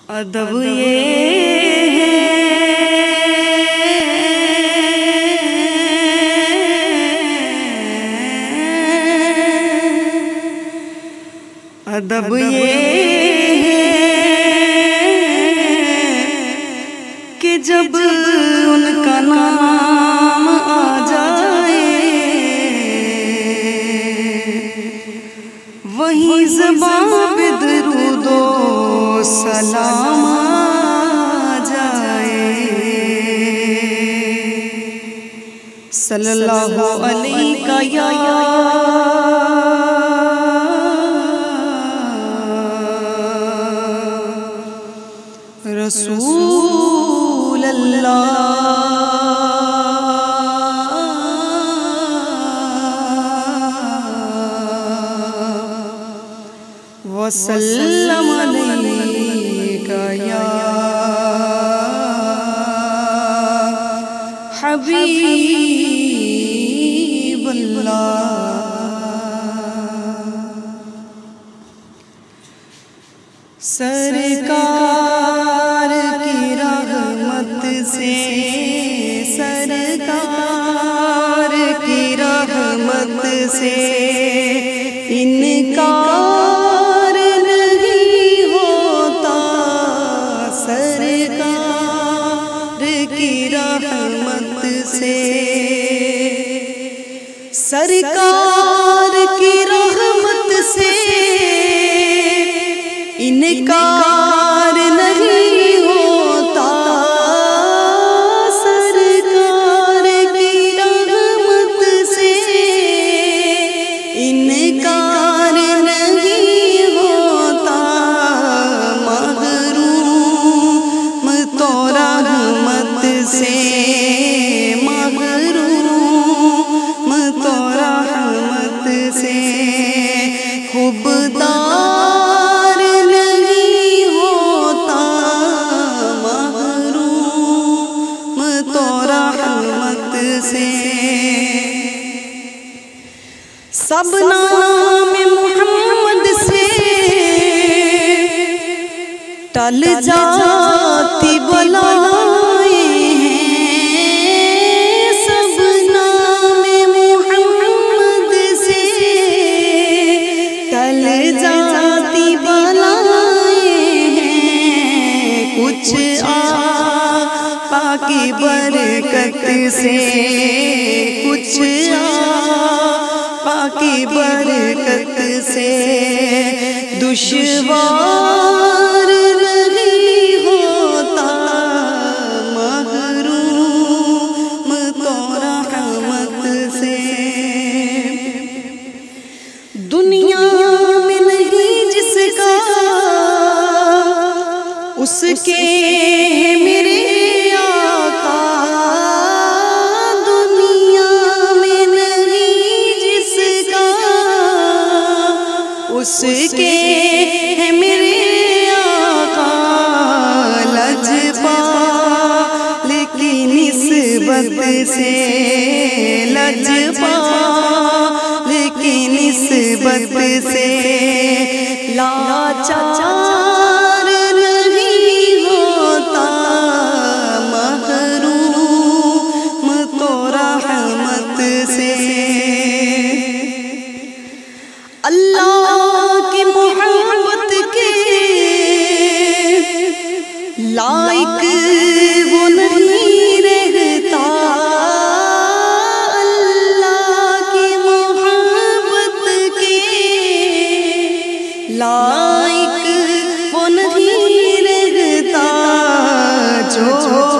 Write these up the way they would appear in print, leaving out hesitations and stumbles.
ادب یہ ہے ادب یہ کہ جب ان کا نام آ جائے وہیں زبان پہ درود و سلام آ جائے صلی اللہ علیہ یا رسول اللہ وسلم علیک یا حبیب اللہ سرکار کی رحمت سے سرکار کی رحمت سے انکار نہیں ہوتا سرکار کی رحمت سے سرکار کی رحمت سے انکار نہیں ہوتا سرکار کی رحمت سے انکار نہیں ہوتا محروم تو رحمت سے محروم تو رحمت سے خوبدار نہیں ہوتا محروم تو رحمت سے سب نام محمد سے ٹل جاتی بلائیں ہیں سب نام محمد سے ٹل جاتی بلائیں ہیں کچھ آقا کی برکت سے کچھ آقا کی برکت سے دشوار نہیں ہوتا محروم تو رحمت سے دنیا میں نہیں جس کا اس کے میرے آقا دنیا میں نہیں جس کا اس کے میرے آقا لجپال کی نسبت سے لجپال کی نسبت سے لاچار نہیں ہوتا محروم تو رحمت سے اللہ کی محبت کے لائق وہ نہیں رہتا اللہ کی محبت کے لائق وہ نہیں رہتا جو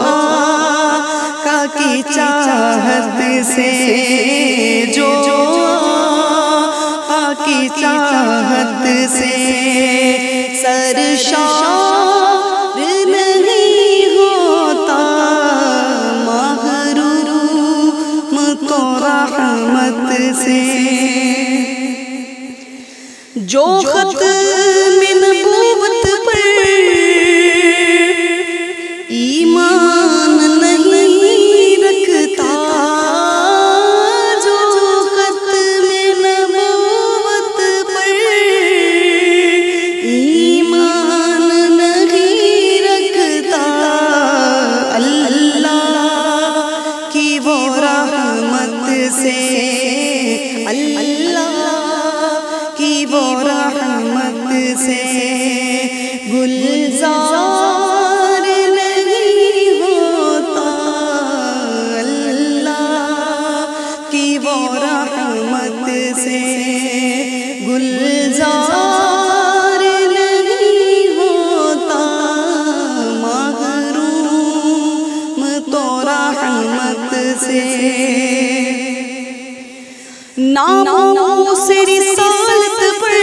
آقا کی چاہت سے جو آقا کی چاہت سے سرشار نہیں ہوتا محروم تو رحمت سے جو ختم نبوت پر ایمان نہیں رکھتا جو ختم نبوت پر ایمان گلزار نہیں ہوتا اللہ کی وہ رحمت سے، گلزار نہیں ہوتا محروم تو رحمت سے۔ ناموس رسالت پر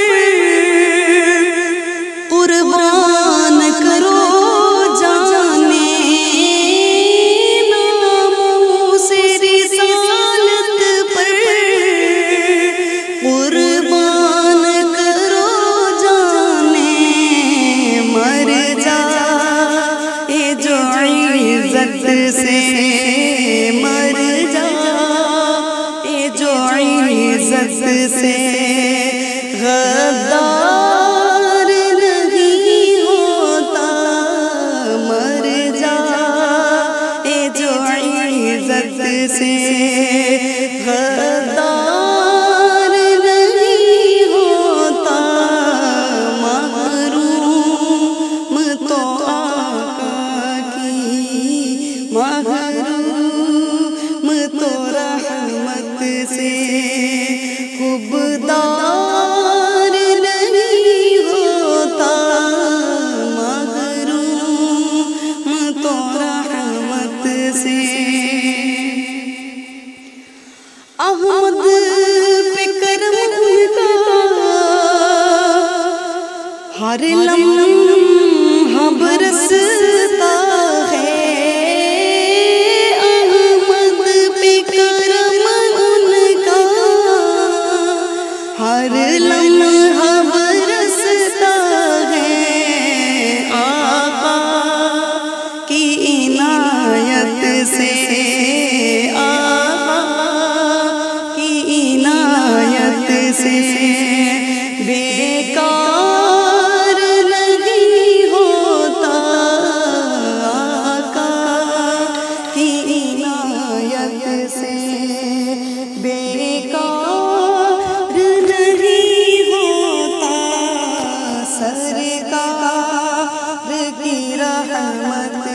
قربان کرو جانے، ناموس رسالت پر قربان کرو جانے، مر جائے جو عزت سے، مر جائے جو عزت سے، غدار نہیں ہوتا مر جائے جو عزت سے، غدار نہیں ہوتا محروم تو آقا کی، محروم تو رحمت سے، خبردار نہیں ہوتا محروم تو رحمت سے۔ احمد پہ کرم کا ہر لمحہ برستا ہے، احمد پہ کرم کا ہر لمحہ برستا ہے، آقا کی عنایت سے، آقا کی عنایت سے، بیکار نہیں ہوتا آقا کی عنایت سے، بیکار نہیں ہوتا سرکار کی رحمت